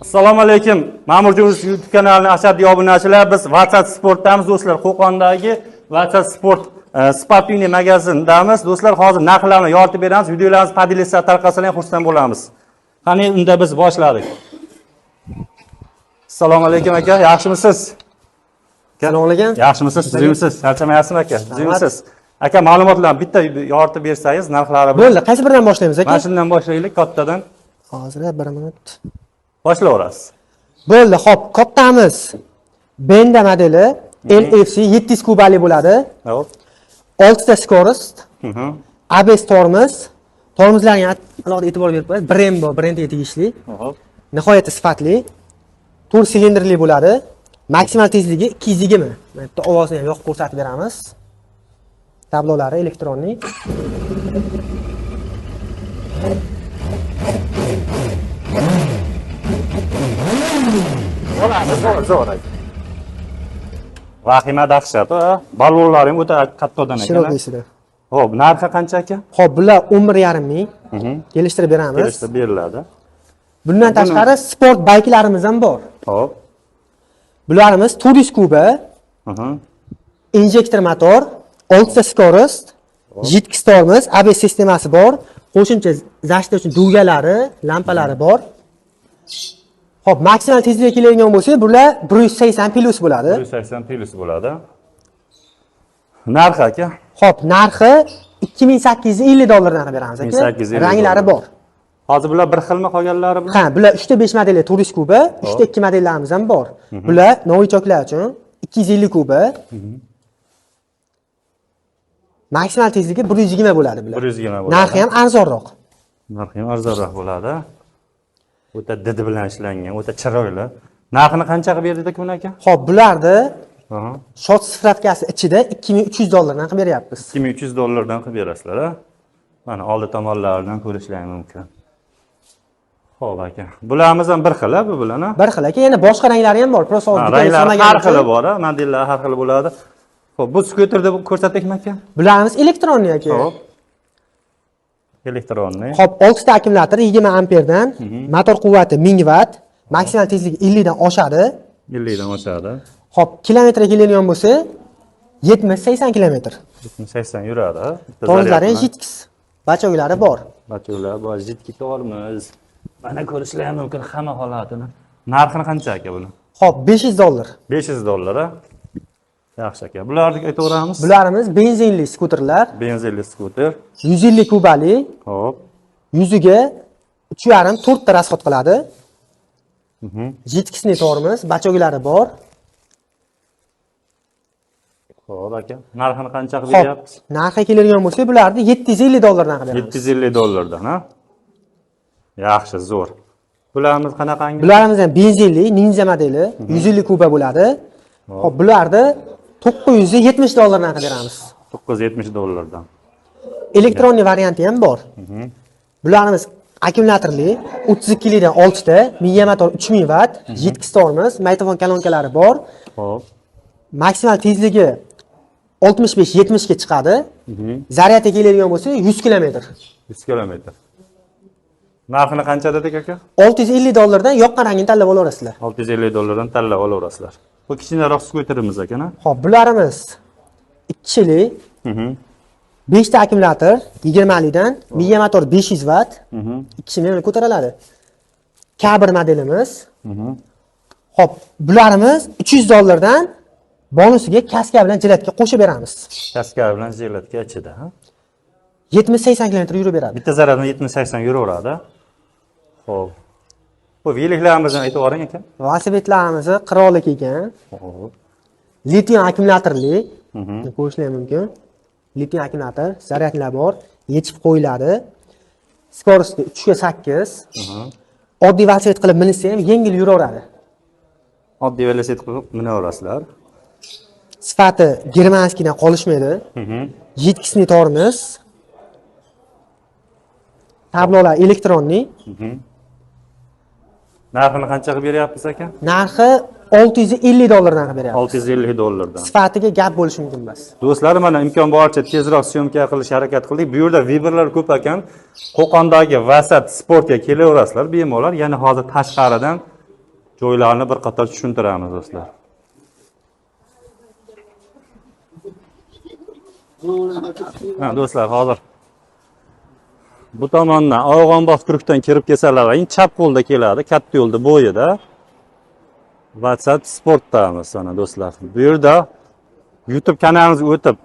Assalomu alaykum. Ma'murimiz YouTube kanalining ashaddiy obunachilar. Biz WhatsApp Sportdamiz do'stlar. Qo'qondagi WhatsApp Sport sportning magazindamiz. Do'stlar, hozir narxlarni yoritib beramiz. Videolarimiz podelitsiya tarqalsa xursand bo'lamiz. Qani unda biz boshladik. Assalomu alaykum aka, yaxshimisiz? Assalomu alaykum. Yaxshimisiz? Tuzimsiz? Charchamayapsizmi aka? Tuzimsiz? Aka, ma'lumotlarni bitta yoritib bersangiz narxlari bilan. Bo'ldi, qaysi biridan boshlaymiz aka? Mana shundan boshlaylik, kattadan. Hozir 1 minut. Boshlayverasiz. Bo'ldi, xo'p, kattamiz. Benda modeli LFC 700 kubalik bo'ladi. Hop. 6 ta skorost. ABS tormoz. Tormozlarga alohida e'tibor berib qo'yasiz. Brembo brendga tegishli. Hop. Nihoyatda sifatli. 4 silindrli bo'ladi. Maksimal tezligi 220. Mana bitta ovozini ham yoqib ko'rsatib beramiz. Tablolari elektronlik. Zo'r. Vahima dahshat, balonlar ham o'ta kattadan ekan. Shiroqisida. Xo'p, narxi qancha aka? Xo'p, bular 11,5 ming. Kelishtirib beramiz. Kelishtirib beriladi. Bundan tashqari sport bayklarimiz ham bor. Xo'p. Bularimiz turist kuba, injektor motor, 6 ta skorost, jitkis tormoz, ABS sistemasi bor, qo'shimcha zashta uchun dugalari, lampalari bor. Xo'p, maksimal tezlikka keladigan bo'lsa, bular 180 plus bo'ladi. 180 plus bo'ladi. Narxi aka? Xo'p, narxi $2850 dan beramiz aka. 2850. Ranglari bor. Hozir bular bir xilmi qolganlari bilan? Ha, bular 3 ta 5 modeli turist kuba, 3 ta 2 modellarimiz ham bor. Bular novichoklar uchun 250 kuba. Maksimal tezligi 120 bo'ladi bular. 120 bo'ladi. Narxi ham arzonroq. Narxi ham arzonroq bo'ladi. O'ta didi bilan ishlangan, o'ta chiroyli. Narxini qancha qilib berdik aka aka? Xo'p, bularni shot sifratkasi ichida $2300 dan qilib beryapmiz. $2300 dan qilib berasizlar, ha? Mana oldi tomonlaridan ko'rishlari mumkin. Xo'p aka. Bularimiz ham bir xil bu bilan, ha? Bir xil aka, yana boshqa ranglari ham bor. Prosta ranglar har xili bor, ha? Modellar har xil bo'ladi. Xo'p, bu skuterni ko'rsatdikmi aka? Bularimiz elektronli aka. Xo'p. Elektronli. Xo'p, 6 ta akkumulyator 20 amperdan, motor quvvati 1000 watt, maksimal tezligi 50 dan oshadi. 50 dan oshadi. Xo'p, kilometrga keladigan bo'lsa 70-80 kilometr. 80 yuradi. Tormozlari jitkis. Bachoglari bor. Bachoqlar bor, jitki tormoz. Mana ko'rishlari mumkin hamma holatini. Narxini qancha aka buni? Xo'p, $500. $500, ha? Yaxshi aka. Bularni aytaveramiz. Bularimiz benzinli skuterlar. Benzinli skuter. 150 kubalik. Xo'p. Yuziga 3,5-4 ta rasxod qiladi. Jitkisli tormoz, bachoglari bor. Xo'p aka. Narxini qancha qilib beryapsiz? Narxi keladigan bo'lsa, bularni $750 dan qilib beramiz. $750 dan, ha? Yaxshi, zo'r. Bularimiz qanaqangi? Bularimiz ham benzinli, Ninja modeli, 150 kuba bo'ladi. Xo'p, bularni $970 dan qilib beramiz. $970 dan. Elektronli varianti ham bor. Bularimiz akkumulyatorli, 32 dan 6 ta, miya motor 3000 watt, jitkis tormoz, magnitofon kolonkalari bor. Xo'p. Maksimal tezligi 65-70 ga chiqadi. Zaryadga keladigan bo'lsa 100 km. 100 km. Narxini qancha dedik aka? $650 dan yoqqan rangini tanlab olaverasizlar. $650 dan tanlab olaverasizlar. Bu kichkinaroq skuterimiz ekana. Xo'p, bularimiz 2 kishilik. 5 ta akkumulyator 20 dan, miya motor 500 watt. 2 kishini ko'tariladi. K1 modelimiz. Xo'p, bularimiz $300 dan bonusiga kaska bilan jiletga qo'shib beramiz. Kaska bilan jiletga ichida, ha? 70-80 km yurib beradi. Bitta zaraddan 70-80 yuraveradi. Xo'p. Bu veliklarimizni aytib o'ring aka. Velosipedlarimiz qirollik ekan. Xo'p. Litium akkumulyatorli. Ko'rishlar mumkin. Litium akkumulyator, zaryadlar bor, yechib qo'yiladi. Skorosti 3 ga 8. Oddiy velosiped qilib minsa ham yengil yuraveradi. Oddiy velosiped qilib minaverasizlar. Sifati germanskidan qolishmaydi. Jitkisli tormoz. Tablolar elektronli. Narxini qancha qilib beryapsiz aka? Narxi $650 dan qilib beryapmiz. $650 dan. Sifatiga gap bo'lishi mumkin emas. Do'stlar, mana imkon boricha tezroq syomka qilish harakat qildik. Bu yerda Viberlar ko'p ekan. Qo'qondagi WhatsApp Sportga kelaverasizlar bemalol. Ya'ni hozir tashqaridan joylarni bir qator tushuntiramiz do'stlar. Ha, do'stlar, hozir bu tomondan Og'onboq turkdan kirib kelsalar, chap qo'lda keladi, katta yo'lda bo'yida. WhatsApp Sportdamiz mana do'stlar. Bu yerda YouTube kanalimizga o'tib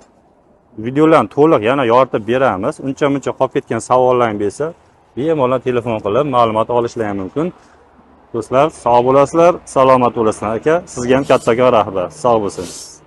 videolarni to'liq yana yoritib beramiz. Uncha-muncha qolib ketgan savollarni bersa, bemalol telefon qilib ma'lumot olishlari mumkin. Do'stlar, sog' bo'lasizlar, salomat bo'lasizlar aka. Sizga ham kattakon rahmat. Sog' bo'lsingiz.